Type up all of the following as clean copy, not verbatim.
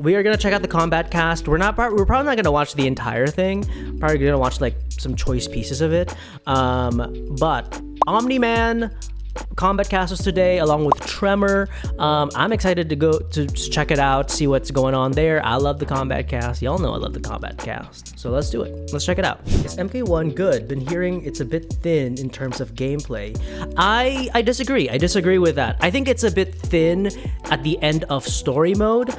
we are gonna check out the Kombat Cast. We're probably not gonna watch the entire thing. Probably gonna watch like some choice pieces of it. But Omni-Man, Kombat Kast was today, along with Tremor. I'm excited to go to check it out, see what's going on there. I love the Kombat Kast. Y'all know I love the Kombat Kast. So let's do it. Let's check it out. Is MK1 good? Been hearing it's a bit thin in terms of gameplay. I disagree. I disagree with that. I think it's a bit thin at the end of story mode,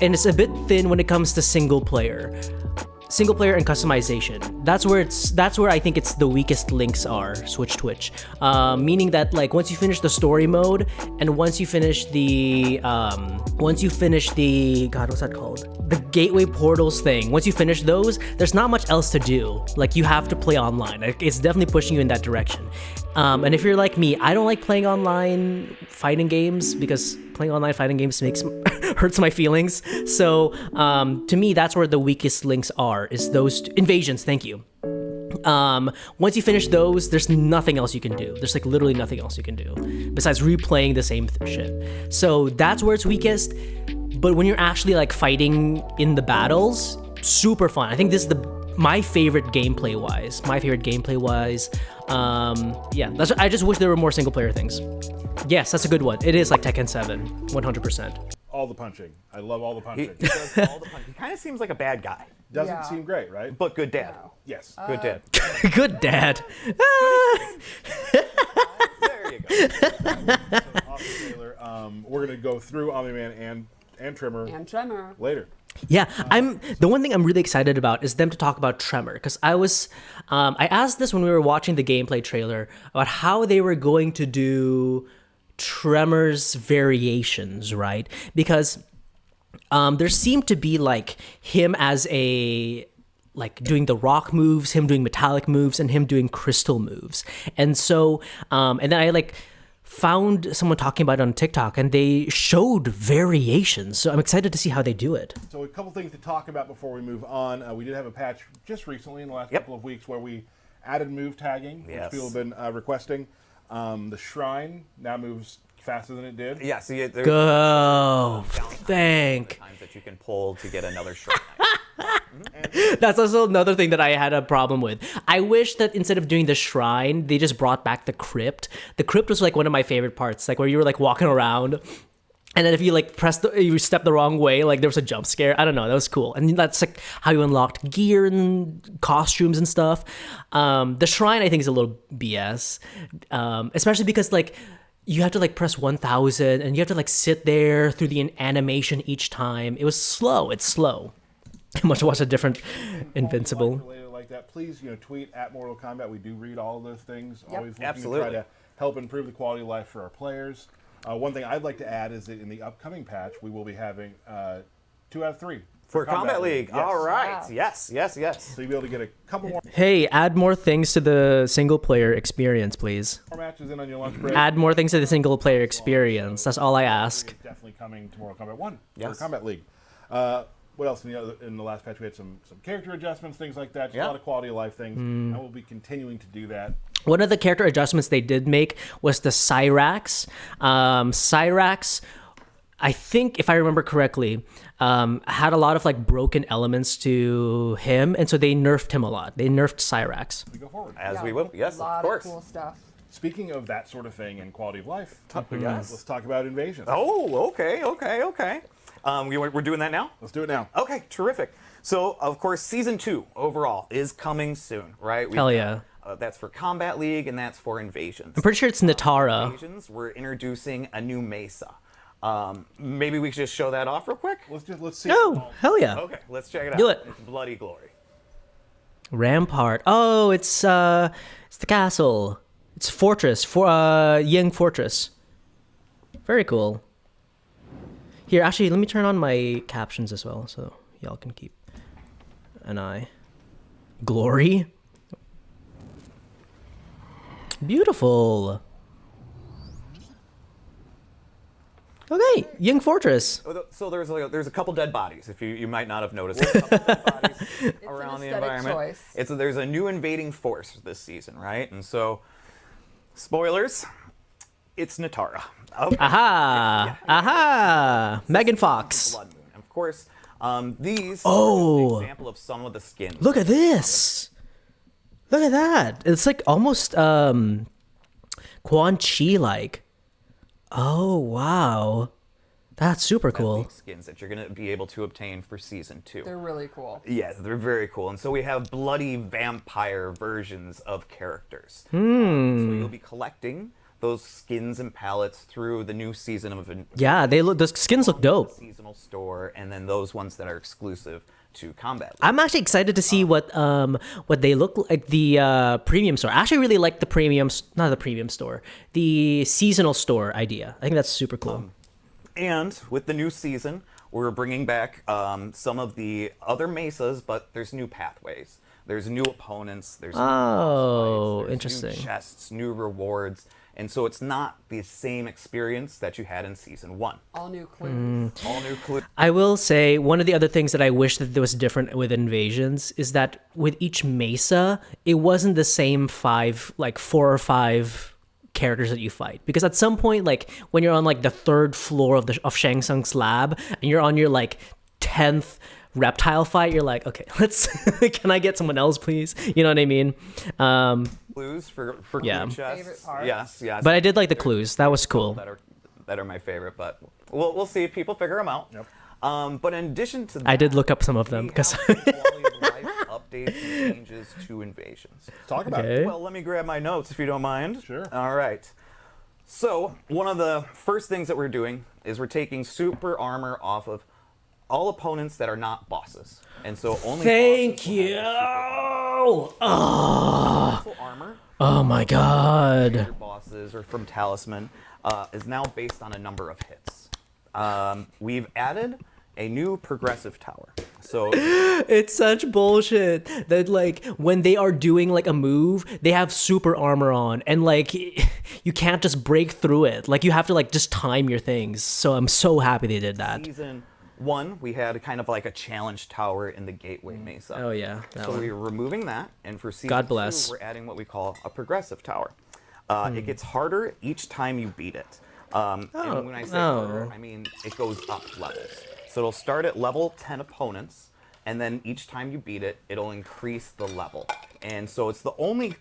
and it's a bit thin when it comes to single player and customization. That's where I think it's the weakest links are. Twitch, meaning that like once you finish the story mode and once you finish the God, what's that called, the gateway portals thing, once you finish those, there's not much else to do. Like you have to play online. It's definitely pushing you in that direction. And if you're like me, I don't like playing online fighting games because playing online fighting games hurts my feelings. So to me, that's where the weakest links are, is those invasions. Thank you. Once you finish those, there's nothing else you can do. There's like literally nothing else you can do besides replaying the same shit. So that's where it's weakest. But when you're actually like fighting in the battles, super fun. I think this is my favorite gameplay wise. I just wish there were more single player things. Yes, that's a good one. It is like Tekken 7, 100%. All the punching. I love all the punching. He does all the punching. He kind of seems like a bad guy. Doesn't seem great, right? But good dad. No. Yes. Good dad. Good dad. There you go. Awesome, Taylor. We're going to go through Omni-Man and Tremor later. Yeah, the one thing I'm really excited about is them to talk about Tremor, because I asked this when we were watching the gameplay trailer about how they were going to do Tremor's variations, right? Because there seemed to be like him as like doing the rock moves, him doing metallic moves, and him doing crystal moves. And so, and then I like found someone talking about it on TikTok, and they showed variations. So I'm excited to see how they do it. So a couple things to talk about before we move on. We did have a patch just recently in the last couple of weeks where we added move tagging, which people have been requesting. The shrine now moves faster than it did. Yeah, so there's Go. the times that you can pull to get another shrine. That's also another thing that I had a problem with. I wish that instead of doing the shrine, they just brought back the crypt. The crypt was like one of my favorite parts, like where you were like walking around, and then if you like you step the wrong way, like there was a jump scare. I don't know, that was cool. And that's like how you unlocked gear and costumes and stuff. The shrine I think is a little BS, especially because like you have to like press 1000 and you have to like sit there through the animation each time. It was slow. It's slow. I must watch a different Invincible. Like that, please, tweet at Mortal Kombat. We do read all of those things. Yep. Always looking Absolutely. to try to help improve the quality of life for our players. One thing I'd like to add is that in the upcoming patch, we will be having 2 out of 3 For Kombat League. Yes. All right. Wow. Yes. So you'll be able to get a couple more Hey, add more things to the single player experience, please. matches in on your lunch break. Add more things to the single player experience. That's all I ask. It's definitely coming to Mortal Kombat 1 Yes. for Kombat League. What else? In the last patch, we had some character adjustments, things like that. Just a lot of quality of life things. And we'll be continuing to do that. One of the character adjustments they did make was the Cyrax. Cyrax, I think, if I remember correctly, had a lot of like broken elements to him, and so they nerfed him a lot. They nerfed Cyrax. We go forward. As we will. Yes, a lot of course. cool stuff. Speaking of that sort of thing and quality of life, Yes. let's talk about invasions. Oh, okay. We're doing that now? Let's do it now. Okay, terrific. So, of course, Season 2 overall is coming soon, right? Hell yeah. That's for Kombat League, and that's for Invasions. I'm pretty sure it's Natara. Invasions, we're introducing a new Mesa. Maybe we should just show that off real quick? Let's see. Oh, hell yeah. Okay, let's check it out. Do it. It's Bloody Glory. Rampart. Oh, it's the castle. It's Fortress. Ying Fortress. Very cool. Here, actually, let me turn on my captions as well, so y'all can keep an eye. Glory. Beautiful. Okay, Ying Fortress. So there's a couple dead bodies, if you might not have noticed. There's a couple dead bodies around the environment. Choice. There's a new invading force this season, right? And so, spoilers, it's Natara. Okay. Aha! Aha! Megan Fox. Blood Moon. Of course, These Oh. are an example of some of the skins. Look at this. Look at that. It's like almost Quan Chi like. Oh wow. That's super cool. These skins that you're going to be able to obtain for season 2. They're really cool. Yeah, they're very cool. And so we have bloody vampire versions of characters. So you'll be collecting those skins and palettes through the new season of Yeah, the skins look dope. seasonal store, and then those ones that are exclusive to Combat League. I'm actually excited to see what they look like. The premium store. I actually really like the not the premium store, the seasonal store idea. I think that's super cool. And with the new season, we're bringing back some of the other mesas, but there's new pathways. There's new opponents. There's new boss fights, there's interesting. New chests, new rewards, and so it's not the same experience that you had in season 1. All new clues. All new clues. I will say one of the other things that I wish that was different with Invasions is that with each mesa, it wasn't the same 4 or 5 characters that you fight, because at some point, like when you're on like the 3rd floor of Shang Tsung's lab and you're on your like 10th reptile fight, you're like, okay, let's can I get someone else, please? You know what I mean? Clues for Yeah. clue chests. Favorite parts? Yes. But I did like the clues. That was cool. That are my favorite, but we'll see if people figure them out. Yep. But in addition to that, I did look up some of them we because have quality of life updates and changes to Invasions. Talk about Okay. it. Well, let me grab my notes if you don't mind. Sure. All right. So one of the first things that we're doing is we're taking super armor off of all opponents that are not bosses, and so only. thank bosses will you. have super Oh, full armor. oh my god. Your bosses or from Talisman is now based on a number of hits. We've added a new progressive tower. So It's such bullshit that like when they are doing like a move, they have super armor on and like you can't just break through it. Like you have to like just time your things. So I'm so happy they did that. season 1, we had kind of like a challenge tower in the Gateway Mesa. Oh yeah. That So one. we're removing that, and for season God 2, bless. we're adding what we call a progressive tower. It gets harder each time you beat it. And when I say harder, I mean it goes up levels. So it'll start at level 10 opponents, and then each time you beat it, it'll increase the level. And so it's the only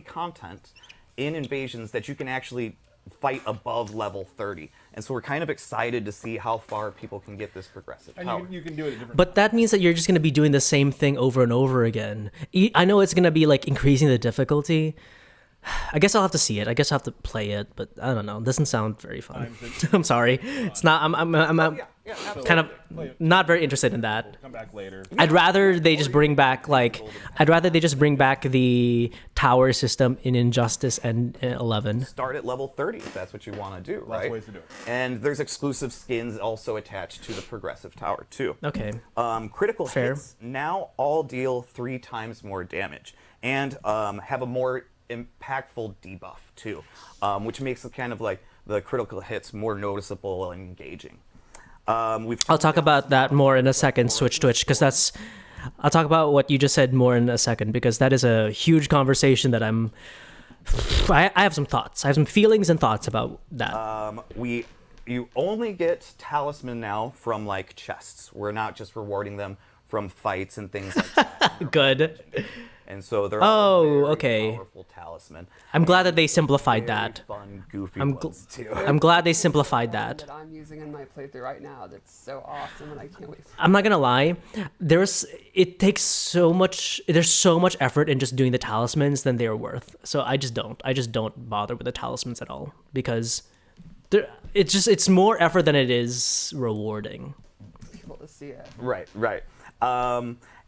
content in Invasions that you can actually fight above level 30. And so we're kind of excited to see how far people can get this progressive tower. And you can do it at different. But that means that you're just going to be doing the same thing over and over again. I know it's going to be like increasing the difficulty. I guess I'll have to see it. I guess I'll have to play it, but I don't know. It doesn't sound very fun. I'm sorry. It's not. I'm kind of not very interested in that. Come back later. I'd rather they just bring back the tower system in Injustice and 11. Start at level 30 if that's what you want to do, Lots right? of ways to do it. And there's exclusive skins also attached to the progressive tower too. Okay. Critical Fair. hits now all deal 3 times more damage and have a more impactful debuff too, which makes it kind of like the critical hits more noticeable and engaging. I'll talk about that more in a second, Switch Twitch, because that's. I'll talk about what you just said more in a second, because that is a huge conversation that I have some thoughts. I have some feelings and thoughts about that. You only get talisman now from like chests. We're not just rewarding them from fights and things like that. Good. And so they're all very okay. powerful talisman. I'm glad that they simplified Very that. Fun, goofy I'm ones too. I'm glad they simplified that. That I'm using in my playthrough right now. That's so awesome, and I can't wait. I'm not gonna lie. It takes so much. There's so much effort in just doing the talismans than they are worth. So I just don't bother with the talismans at all, because it's more effort than it is rewarding. People to see it. Right.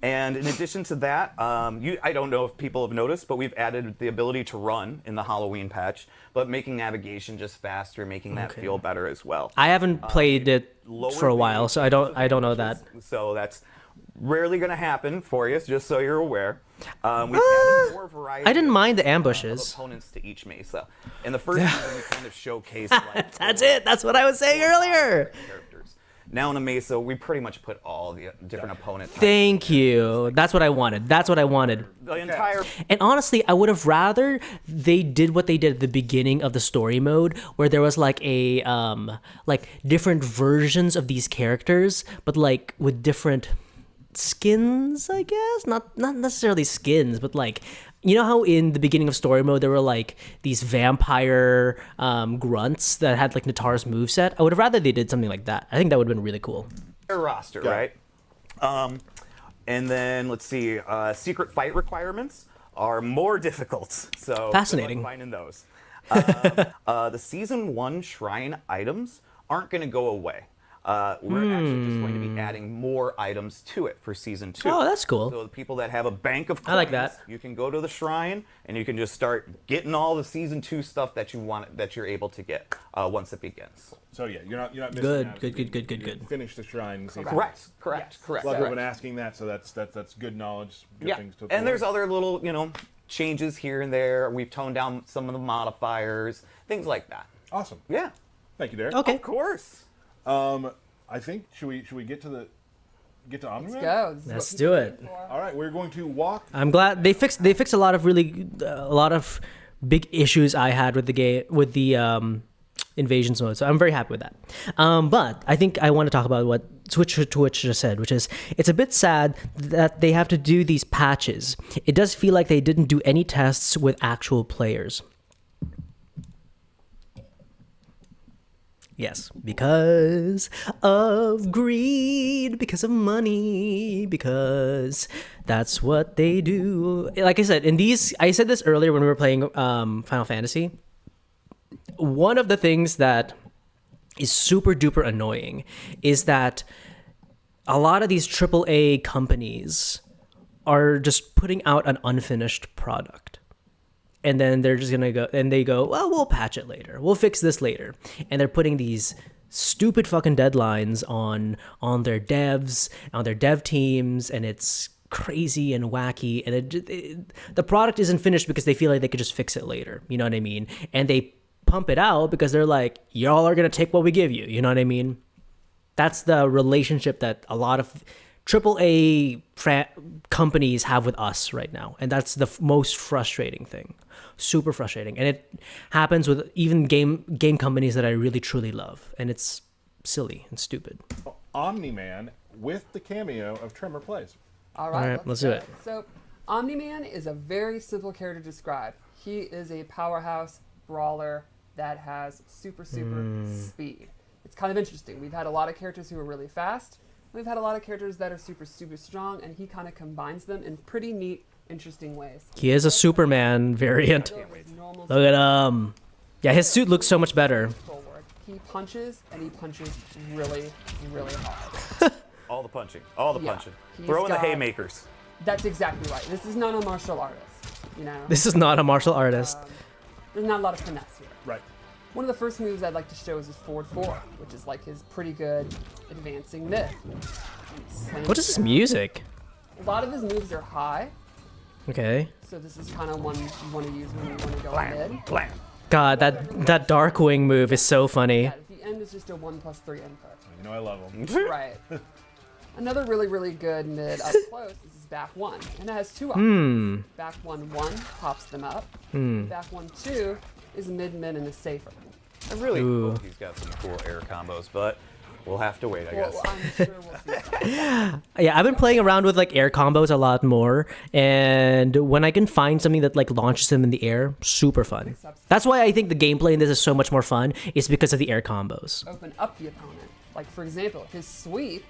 And in addition to that, I don't know if people have noticed, but we've added the ability to run in the Halloween patch, but making navigation just faster, making that feel better as well. I haven't played it Lower for a while, the so I don't know that. So that's rarely going to happen for you, just so you're aware. We've added more variety. I didn't mind the of ambushes. opponents to each mesa. In the first season, we kind of showcased like That's it. That's what I was saying earlier. characters. Now in a Mesa, we pretty much put all the different opponent types. Thank you. That's what I wanted. That's what I wanted. The entire... And honestly, I would have rather they did what they did at the beginning of the story mode, where there was like a like different versions of these characters, but like with different skins, I guess. Not necessarily skins, but like, you know how in the beginning of story mode there were like these vampire grunts that had like Natara's moveset? I would have rather they did something like that. I think that would have been really cool. roster, right? And then let's see, secret fight requirements are more difficult. So fascinating. good luck finding those. The season 1 shrine items aren't going to go away. We're actually just going to be adding more items to it for season 2. Oh, that's cool. So the people that have a bank of coins, I like that. You can go to the shrine and you can just start getting all the season 2 stuff that you want, that you're able to get once it begins. So yeah, you're not missing Good, out. good. Finish the shrine. Correct. A lot of people have been asking that, so that's good knowledge. Good things to and there's other little changes here and there. We've toned down some of the modifiers, things like that. Awesome. Yeah. Thank you, Derek. Okay. Of course. I think should we get to Omni-Man? Let's go. This is Let's what do people it. wait for. All right, we're going to walk. I'm glad they fixed a lot of big issues I had with the game, with the invasions mode. So I'm very happy with that. But I think I want to talk about what Twitch just said, which is it's a bit sad that they have to do these patches. It does feel like they didn't do any tests with actual players. Yes, because of greed, because of money, because that's what they do. Like I said, I said this earlier when we were playing Final Fantasy. One of the things that is super duper annoying is that a lot of these AAA companies are just putting out an unfinished product. And then they're just gonna go, well, we'll patch it later. We'll fix this later. And they're putting these stupid fucking deadlines on their devs, on their dev teams, and it's crazy and wacky. And the product isn't finished because they feel like they could just fix it later. You know what I mean? And they pump it out because they're like, y'all are gonna take what we give you. You know what I mean? That's the relationship that a lot of AAA companies have with us right now, and that's the most frustrating thing. Super frustrating, and it happens with even game companies that I really truly love, and it's silly and stupid. Omni-Man with the cameo of Tremor plays. All right, let's do it. So, Omni-Man is a very simple character to describe. He is a powerhouse brawler that has super speed. It's kind of interesting. We've had a lot of characters who are really fast. We've had a lot of characters that are super strong, and he kind of combines them in pretty neat, interesting ways. He is a Superman variant. Look at him. Yeah, his suit looks so much better. Forward. He punches, and he punches really, really hard. All the punching. All the Yeah. punching. He's Throw in the got- haymakers. That's exactly right. This is not a martial artist. You know, This is not a martial artist. there's not a lot of finesse here. Right. One of the first moves I'd like to show is his forward 4, which is like his pretty good advancing mid. What is this music? A lot of his moves are high, Okay. so this is kind of one you want to use when you want to go mid. Blam. God, that Darkwing move is so funny. Yeah, the end is just a 1+3 input. You know I love him. Right. Another really, really good mid up close is his back 1, and it has 2 options. Back 1 pops them up. Back 1 2 is mid and a safer. I really Ooh. hope he's got some cool air combos, but we'll have to wait, I guess. Well, I'm sure we'll see something. Yeah, I've been playing around with like air combos a lot more, and when I can find something that like launches them in the air, super fun. That's why I think the gameplay in this is so much more fun, is because of the air combos. Open up the opponent. Like, for example, his sweep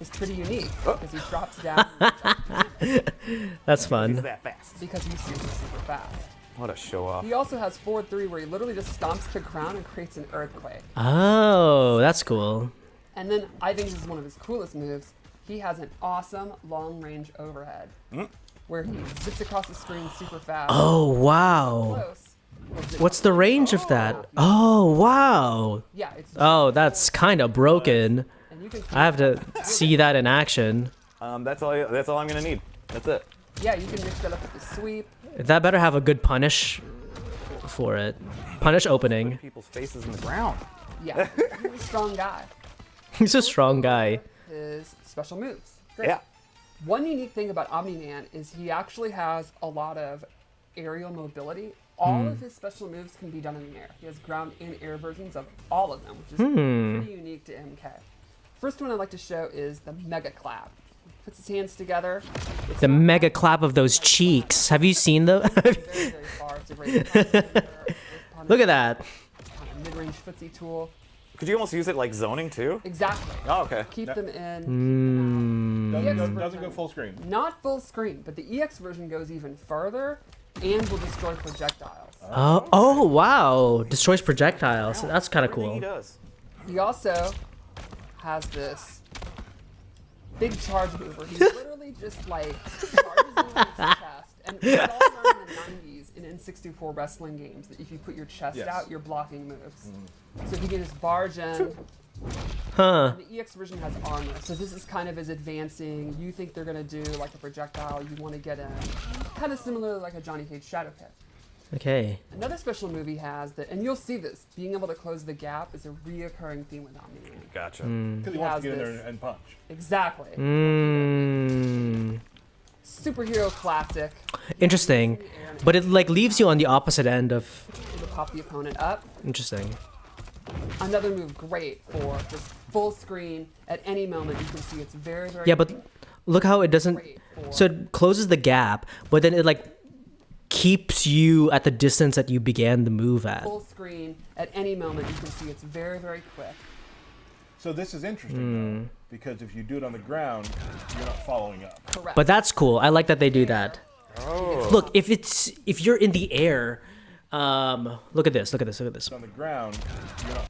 is pretty unique because he drops down That's He's fun. that fast. because he's super fast. What a show off. He also has forward 3 where he literally just stomps to ground and creates an earthquake. Oh, that's cool. And then I think this is one of his coolest moves. He has an awesome long range overhead where he zips across the screen super fast. Oh, wow. Close. He'll zip- What's the range of that? Oh, wow. Yeah, it's Oh, that's kind of broken. and you can I have to see that in action. That's all I'm gonna need. That's it. Yeah, you can mix that up with the sweep. That better have a good punish for it. Punish opening. People's faces in the ground. Yeah, he's a strong guy. He's a strong guy. His special moves. Great. Yeah. One unique thing about Omni-Man is he actually has a lot of aerial mobility. All of his special moves can be done in the air. He has ground and air versions of all of them, which is pretty unique to MK. First one I'd like to show is the Mega Clap. He puts his hands together. It's The not mega clap of those cheeks. Have you seen the? very, very far. It's a great Look at that. mid-range footsie tool. Could you almost use it like zoning too? Exactly. Oh, okay. Keep them in. Keep them out. Doesn't go full screen. Not full screen, but the EX version goes even further and will destroy projectiles. Oh wow! Destroys projectiles. That's kind of Everything He cool. does. He also has this big charge move where he literally just like charges over his chest. And it's all done in the 90s in N64 wrestling games that if you put your chest Yes. out, you're blocking moves. So he can just barge in. Huh? And the EX version has armor, so this is kind of as advancing. You think they're gonna do like a projectile, you want to get in, kind of similar to like a Johnny Cage Shadow Kick. Okay. Another special move he has that, and you'll see this, being able to close the gap is a reoccurring theme with Omni-Man. Gotcha. Because he He wants has to get in this. there and punch. Exactly. Mm. Superhero classic. Interesting. But it like leaves you on the opposite end of. To pop the opponent up. Interesting. Another move great for just full screen at any moment. You can see it's very, very Yeah, but look how it doesn't. great for So it closes the gap, but then it like keeps you at the distance that you began the move at. full screen at any moment. You can see it's very, very quick. So this is interesting though, because if you do it on the ground, you're not following up. Correct. But that's cool. I like that they do that. Oh. Look, if you're in the air, look at this. Look at this. Look at this. On the ground, you're not.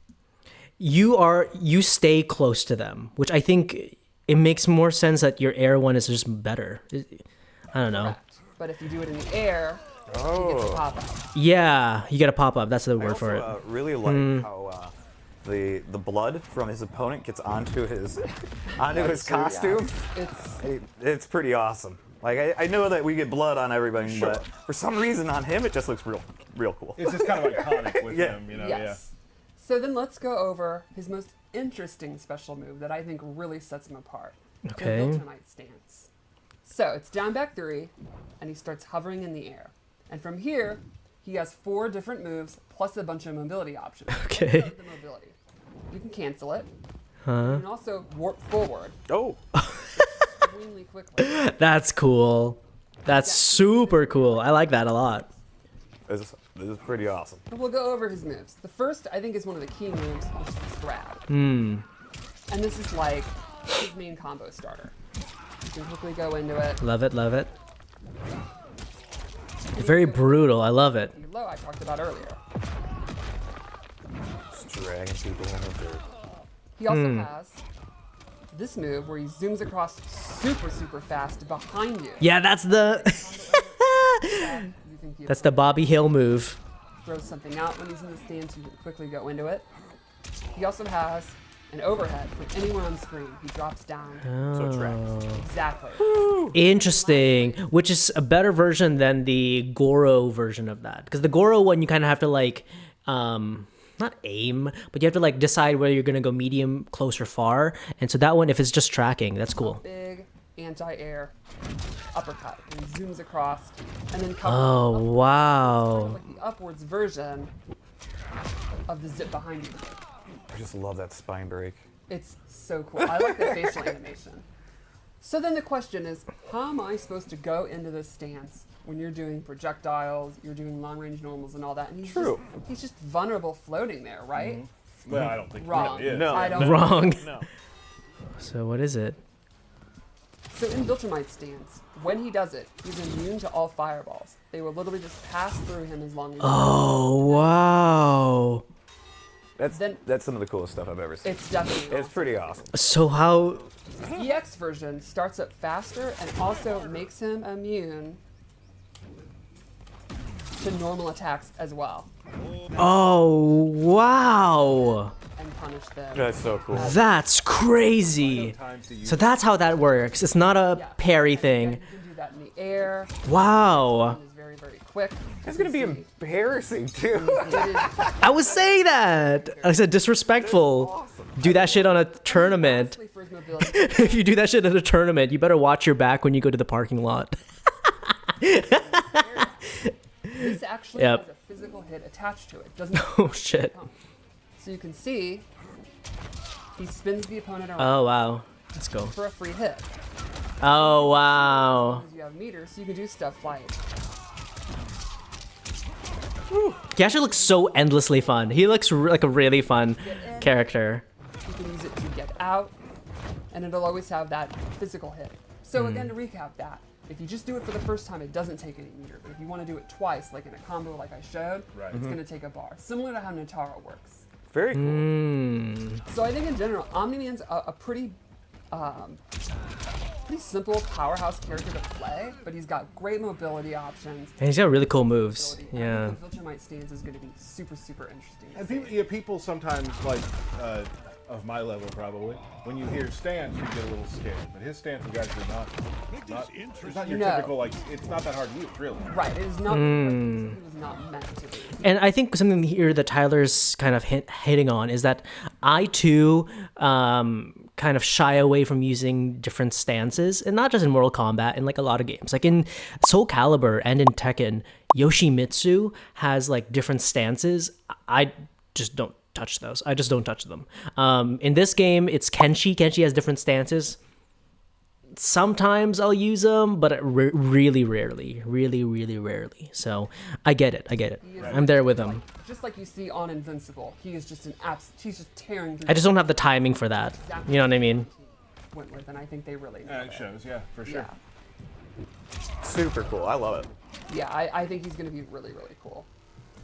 You stay close to them, which I think it makes more sense that your air one is just better. I don't know. Correct. But if you do it in the air, you get to pop up. Yeah, you gotta pop up. That's the I word also for it. really like how the blood from his opponent gets onto his costume. It's pretty awesome. Like I know that we get blood on everybody, but for some reason on him it just looks real cool. It's just kind of iconic with Yeah. him, you know. Yes. So then let's go over his most interesting special move that I think really sets him apart. Okay. The Viltrumite stance. So it's down back 3, and he starts hovering in the air. And from here, he has 4 different moves plus a bunch of mobility options. Okay. Let's start with the mobility. You can cancel it. You Huh? can also warp forward Oh, extremely quickly. That's cool. That's super cool. I like that a lot. this is pretty awesome. But we'll go over his moves. The first, I think, is one of the key moves, which is this grab. Hmm. And this is like his main combo starter. You can quickly go into it. Love it. Love it. Very brutal. I love it. The low I talked about earlier. Just dragging people in the dirt. He also has this move where he zooms across super, super fast behind you. Yeah, that's the You think he that's the Bobby Hill move. throws something out when he's in the stance, you can quickly go into it. He also has an overhead from anywhere on screen. He drops down. So it tracks. Exactly. Interesting, which is a better version than the Goro version of that. Because the Goro one, you kind of have to like, not aim, but you have to like decide whether you're gonna go medium, close, or far. And so that one, if it's just tracking, that's cool. Big anti-air uppercut. And he zooms across and then comes Oh up. wow! Like the upwards version of the zip behind you. I just love that spine break. It's so cool. I like the facial animation. So then the question is, how am I supposed to go into this stance when you're doing projectiles, you're doing long-range normals and all that? And he's just vulnerable floating there, right? Well, I don't think Wrong. it really is. No. I don't. Wrong. No. So what is it? So in Viltrumite's stance, when he does it, he's immune to all fireballs. They will literally just pass through him as long as Oh wow! That's some of the coolest stuff I've ever seen. it's definitely It's pretty awesome. So how? The EX version starts up faster and also makes him immune to normal attacks as well Oh wow! and punish them. That's so cool. That's crazy. Time to use So that's how that works. It's not a Yeah. parry And thing. again, you can do that in the air. Wow. It's very very, very quick. It's going to be embarrassing, too. I was saying that. I said disrespectful. Awesome. Do that shit on a tournament. Lastly, for his mobility, If you do that shit at a tournament, you better watch your back when you go to the parking lot. this actually Yep. has a physical hit attached to it. Doesn't Oh shit. So you can see he spins the opponent around Oh wow. Let's go. for a free hit. Oh wow. As you have meters, so you can do stuff like He actually looks so endlessly fun. He looks like a really fun character. you can use it to get out, and it'll always have that physical hit. So Hmm. again, to recap that, if you just do it for the first time, it doesn't take any meter. But if you want to do it twice, like in a combo like I showed, Right. it's going to take a bar. Similar to how Notaro works. Very cool. So I think in general, Omni-Man's a pretty simple powerhouse character to play, but he's got great mobility options. And he's got really cool moves. Yeah. I think the Viltrumite stance is going to be super, super interesting. to And see. people sometimes, like, of my level probably, when you hear stance, you get a little scared. But his stance is actually it's not your No. typical, like, it's not that hard to use, really. Right, it is not. It was not meant to be. And I think something here that Tyler's kind of hitting on is that I too kind of shy away from using different stances, and not just in Mortal Kombat, in like a lot of games. Like in Soul Calibur and in Tekken, Yoshimitsu has like different stances. I just don't touch those. I just don't touch them. In this game, it's Kenshi. Kenshi has different stances. Sometimes I'll use them, but really rarely. Really, really rarely. So I get it. I'm there with him. Just like you see on Invincible, he is just he's just tearing through. I just don't have the timing for that. You know what I mean? Went with, and I think they really nailed It shows, yeah, for sure. Yeah, Super cool. I love it. yeah. I think he's going to be really, really cool.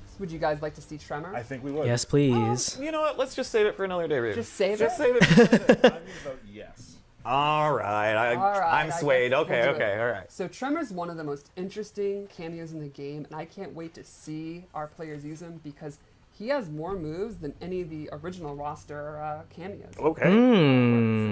So would you guys like to see Tremor? I think we would. Yes, please. You know what? Let's just save it for another day, Rave. Just save Just it? save it. I'm going to vote yes. All right. All right, I'm I swayed. guess Okay, we'll do okay, it. all right. So Tremor's one of the most interesting cameos in the game, and I can't wait to see our players use him because he has more moves than any of the original roster cameos. Okay.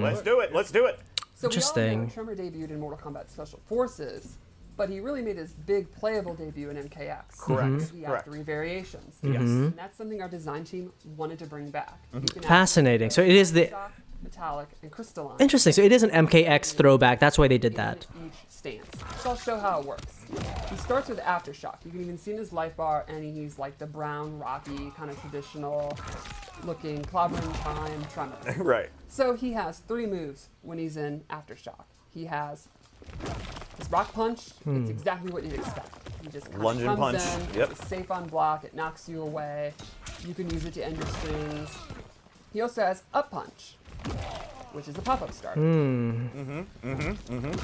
Let's do it. Let's do it. So we all know Interesting. Tremor debuted in Mortal Kombat Special Forces, but he really made his big playable debut in MKX. Correct. With the Correct. 3 variations. Yes. And that's something our design team wanted to bring back. You can have Fascinating. So it is the stock, metallic, and crystalline. interesting. So it is an MKX throwback. That's why they did that. In each stance. So I'll show how it works. He starts with Aftershock. You can even see in his life bar, and he's like the brown, rocky, kind of traditional looking clobbering time Tremor. Right. So he has 3 moves when he's in Aftershock. He has his Rock Punch. It's exactly what you'd expect. He just kind Lunge of and comes punch. in, Yep. it's safe on block, it knocks you away. You can use it to end your strings. He also has Up Punch, which is a pop-up starter.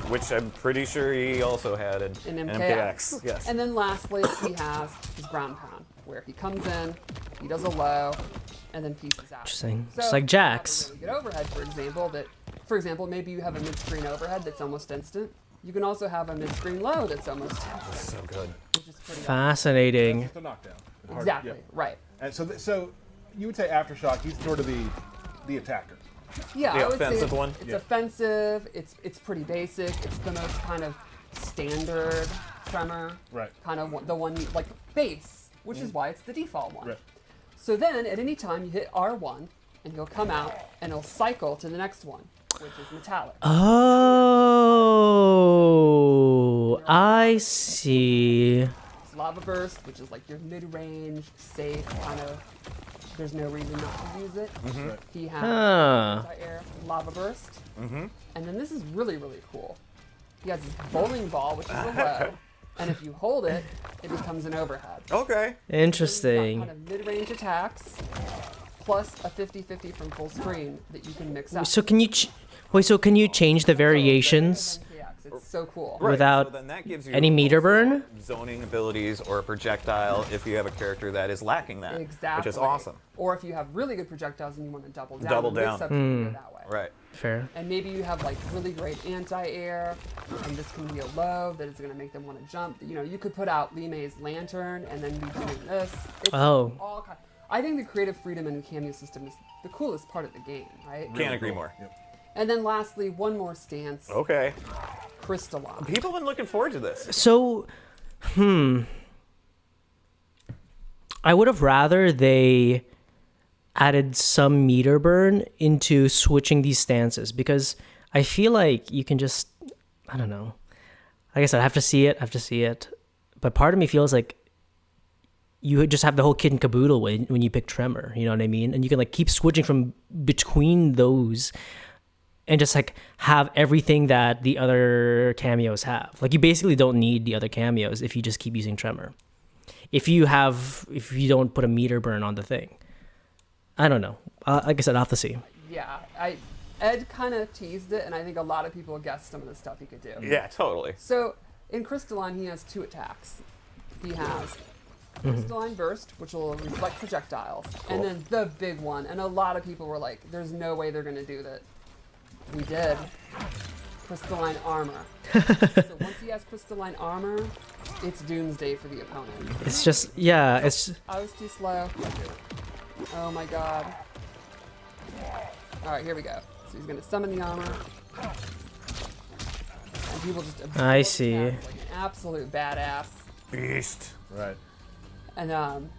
Which I'm pretty sure he also had in In MKX. Yes. And then lastly, he has his Ground Pound, where he comes in, he does a low, and then pieces out. Interesting. So Just like if you have a Jax. really good overhead, for example, maybe you have a mid-screen overhead that's almost instant. You can also have a mid-screen low that's almost instant, So good. which is pretty awesome. Fascinating. Just a knockdown. Hard- Exactly, yeah. right. And so you would say Aftershock, he's sort of the attacker. Yeah, The I would say offensive one? it's Yeah. offensive, it's pretty basic, it's the most kind of standard Tremor. Right. Kind of the one, like base, which is why it's the default one. Right. So then, at any time, you hit R1, and he'll come out, and he'll cycle to the next one, which is metallic. Oh, I see. It's Lava Burst, which is like your mid-range, safe, kind of, there's no reason not to use it. Right. He has Huh. anti-air Lava Burst. And then this is really, really cool. He has this bowling ball, which is a low, and if you hold it, it becomes an overhead. Okay. Interesting. Kind of mid-range attacks, plus a 50-50 from full screen that you can mix up. So can you can you change the variations It's so cool. Right, without so then that gives you any meter burn? zoning abilities or a projectile if you have a character that is lacking that, Exactly. which is awesome. Or if you have really good projectiles and you want to double down. Double the mix down. up can go that way. Right. Fair. And maybe you have like really great anti-air, and this can be a low that is going to make them want to jump. You know, you could put out Limei's lantern and then be doing this. It's Oh. all kind. I think the creative freedom in the cameo system is the coolest part of the game, right? Can't agree more. Yep. And then lastly, one more stance, Okay. Crystalline. People have been looking forward to this. So I would have rather they added some meter burn into switching these stances, because I feel like you can just, I don't know. Like I said, I have to see it. But part of me feels like you just have the whole kit and caboodle when you pick Tremor, you know what I mean? And you can like keep switching from between those and just like have everything that the other cameos have. Like you basically don't need the other cameos if you just keep using Tremor. If you don't put a meter burn on the thing. I don't know. Like I said, I'll have to see. Yeah, Ed kind of teased it, and I think a lot of people guessed some of the stuff he could do. Yeah, totally. So in Crystalline, he has 2 attacks. He has Crystalline Burst, which will reflect projectiles, and then the big one. And a lot of people were like, "There's no way they're going to do that." We did. Crystalline Armor. So once he has Crystalline Armor, it's doomsday for the opponent. It's just, yeah, it's... I was too slow. Oh my god. Alright, here we go. So he's going to summon the armor. And people just absorb I see. like an absolute badass. Beast. Right. And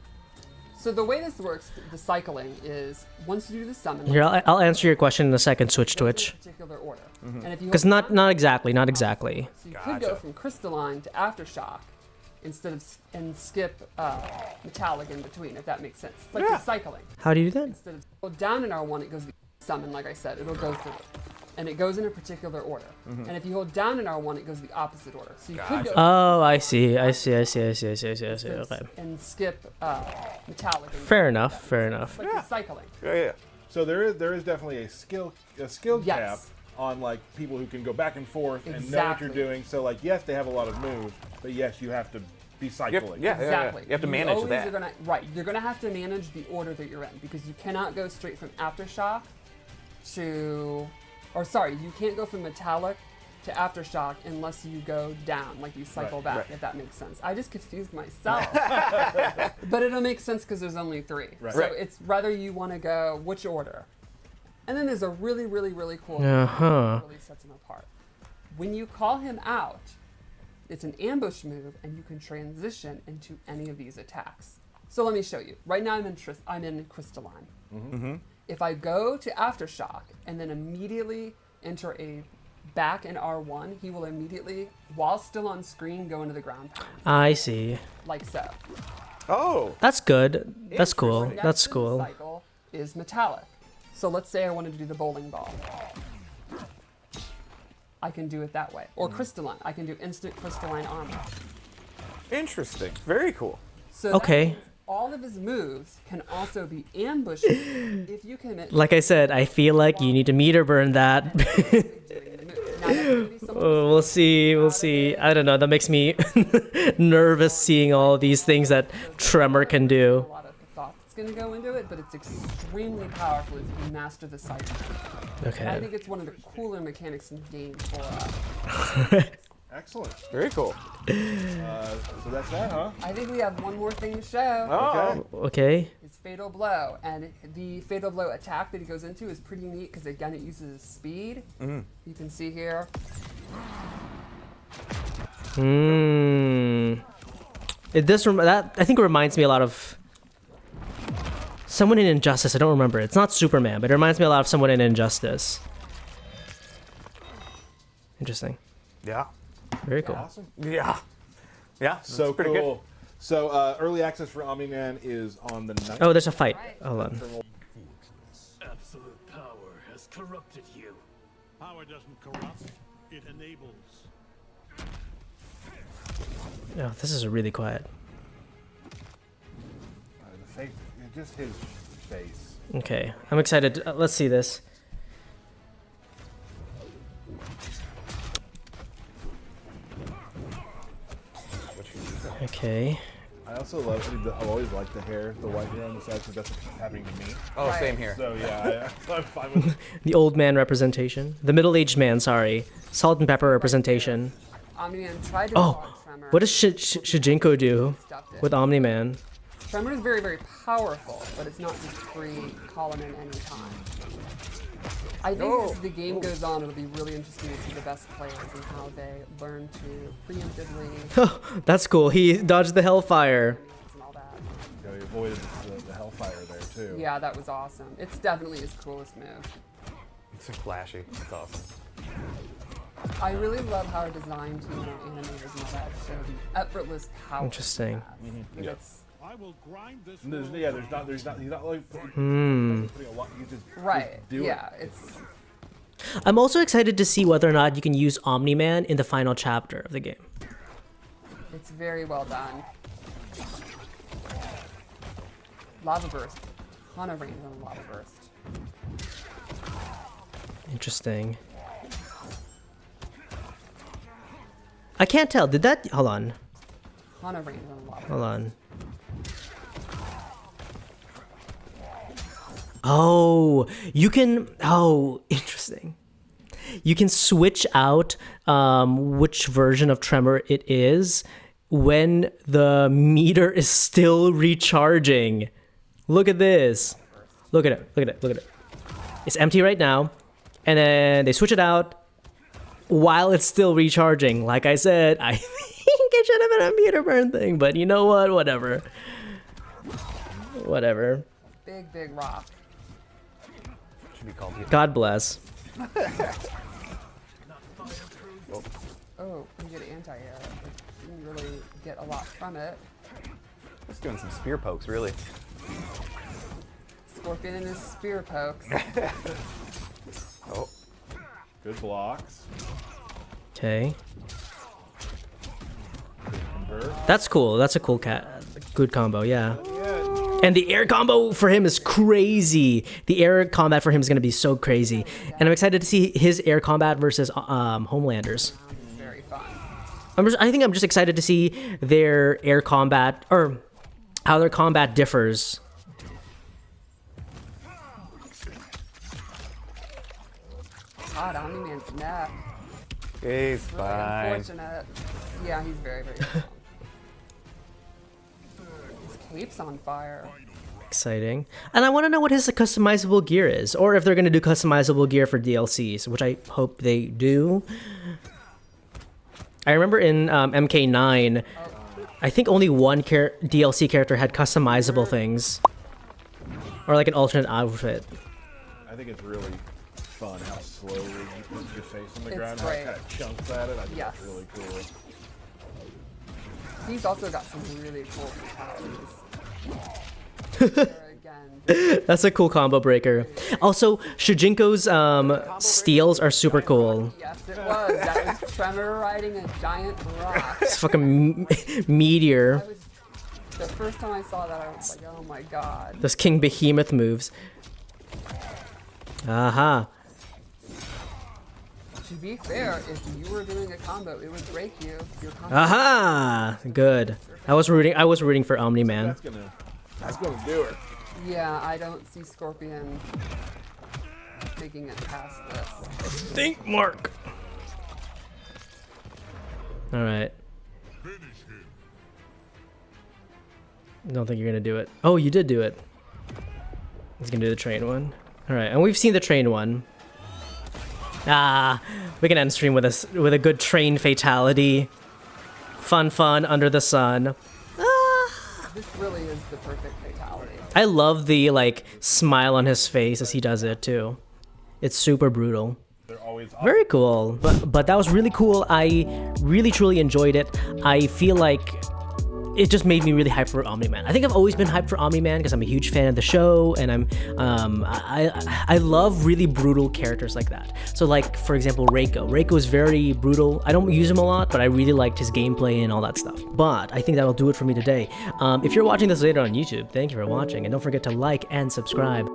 so the way this works, the cycling is once you do the summon. Here, I'll answer your question in a second, Switch it goes in a Twitch. particular order. And if you Because hold not down- exactly. So you could go Gotcha. from Crystalline to Aftershock instead of and skip Metallic in between, if that makes sense. It's like Yeah. the cycling. How do you do that? Instead of go down in R1, it goes to summon, like I said, it'll go through it. And it goes in a particular order. And if you hold down in R1, it goes the opposite order. So you could go Oh, I see. Okay. and skip Metallic. And Fair enough. Fair enough. It's like the cycling. Yeah. So there is definitely a skill cap Yes. on like people who can go back and forth and know what Exactly. you're doing. So like yes, they have a lot of moves, but yes, you have to be cycling. Yeah. Exactly. You have to manage always that. Are gonna, right. You're going to have to manage the order that you're in because you cannot go straight from Aftershock to... Or sorry, you can't go from Metallic to Aftershock unless you go down, like you cycle Right, back, right. if that makes sense. I just confused myself. But it'll make sense because there's only 3. Right. So Right. it's rather you want to go which order. And then there's a really, really, really cool thing Uh-huh. that really sets him apart. When you call him out, it's an ambush move, and you can transition into any of these attacks. So let me show you. Right now I'm in Crystalline. If I go to Aftershock and then immediately enter a back in R1, he will immediately, while still on screen, go into the ground pound, I see. like so. Oh. That's good. That's cool. Next That's in the cool. cycle is Metallic. So let's say I wanted to do the bowling ball. I can do it that way. Or Crystalline. I can do instant Crystalline Armor. Interesting. Very cool. So that Okay. means all of his moves can also be ambush moves if you commit Like I said, I feel like you need to meter burn that. during the move. Now, that's gonna be something Oh, we'll see. We'll see. I don't know. That makes me nervous seeing all these things that Tremor can do. a lot of thought that's going to go into it, but it's extremely powerful if you master the cycle. I Okay. think it's one of the cooler mechanics in the game for Excellent. Very cool. So that's that, huh? I think we have one more thing to show. Oh. Okay. It's Fatal Blow, and the Fatal Blow attack that he goes into is pretty neat because again it uses his speed. You can see here. That I think it reminds me a lot of someone in Injustice. I don't remember. It's not Superman, but it reminds me a lot of someone in Injustice. Interesting. Yeah. Very cool. Awesome. Yeah. Yeah. So that's pretty cool. So early access for Omni-Man is on the 9th. Oh, there's a fight. Hold on. Absolute power has corrupted you. Power doesn't corrupt, it enables. Oh, this is really quiet. The face, just his face. Okay, I'm excited. Let's see this. Okay. I also I've always liked the hair, the white hair on the side, because that's what's happening to me. good. Oh, same here. So yeah, I'm fine with it. The old man representation. The middle-aged man, sorry. Salt and pepper representation. Omni-Man tried to Oh, block Tremor. what does Shijinko do Stuffed it. with Omni-Man? Tremor is very, very powerful, but it's not just free. Call him in any time. I think as the game goes on, it'll be really interesting to see the best players and how they learn to preemptively That's cool. He dodged the hellfire. and all that. Yeah, he avoided the hellfire there too. Yeah, that was awesome. It's definitely his coolest move. It's so flashy. It's awesome. I really love how our design team and our animators and all that show the effortless power. Interesting. Like Yeah. it's I will grind this. And he's not like Hmm. putting a lot. You just right. do Yeah, it. it's I'm also excited to see whether or not you can use Omni-Man in the final chapter of the game. it's very well done. Lava burst. Ton of range on lava burst. Interesting. I can't tell. Did that... Hold on. Ton of range on lava. Hold on. Oh, you can... Oh, interesting. You can switch out which version of Tremor it is when the meter is still recharging. Look at this. Look at it. Look at it. Look at it. It's empty right now. And then they switch it out while it's still recharging. Like I said, I think it should have been a meter burn thing, but you know what? Whatever. Whatever. Big, big rock. Should be called. God bless. Oh, you get anti-air. You can really get a lot from it. Just doing some spear pokes, really. Scorpion and his spear pokes. Oh, Good blocks. Okay. Convert. That's cool. That's a cool good combo, yeah. And the air combo for him is crazy. The air combat for him is going to be so crazy. And I'm excited to see his air combat versus Homelanders. It's very fun. I think I'm just excited to see their air combat, or how their combat differs. God, Omni-Man's neck. he's Really fine. unfortunate. Yeah, he's very, very strong. His cape's on fire. Exciting. And I want to know what his customizable gear is, or if they're going to do customizable gear for DLCs, which I hope they do. I remember in MK9, I think only one DLC character had customizable things, or like an alternate outfit. I think it's really fun how slowly you put your face on the It's ground, how it great. kind of chunks at it. I think Yes. that's really cool. He's also got some really cool fatalities. There again, That's a cool combo breaker. Also, Shujinko's steals are super cool. yes, it was. That was Tremor riding a giant rock. It's fucking meteor. I was, the first time I saw that, I was like, oh my god. Those King Behemoth moves. Aha. To be fair, if you were doing a combo, it would break you. Your combo. Aha! Good. I was rooting for Omni-Man. That's gonna do it. Yeah, I don't see Scorpion making it past this. Think, Mark. All right. Don't think you're gonna do it. Oh, you did do it. He's gonna do the train one. All right, and we've seen the train one. Ah, we can end stream with a good train fatality. Fun under the sun. This really is the perfect fatality. I love the like smile on his face as he does it too. It's super brutal. They're always Very cool. But that was really cool. I really truly enjoyed it. I feel like it just made me really hyped for Omni-Man. I think I've always been hyped for Omni-Man because I'm a huge fan of the show, and I love really brutal characters like that. So like, for example, Reiko. Reiko is very brutal. I don't use him a lot, but I really liked his gameplay and all that stuff. But I think that'll do it for me today. If you're watching this later on YouTube, thank you for watching, and don't forget to like and subscribe.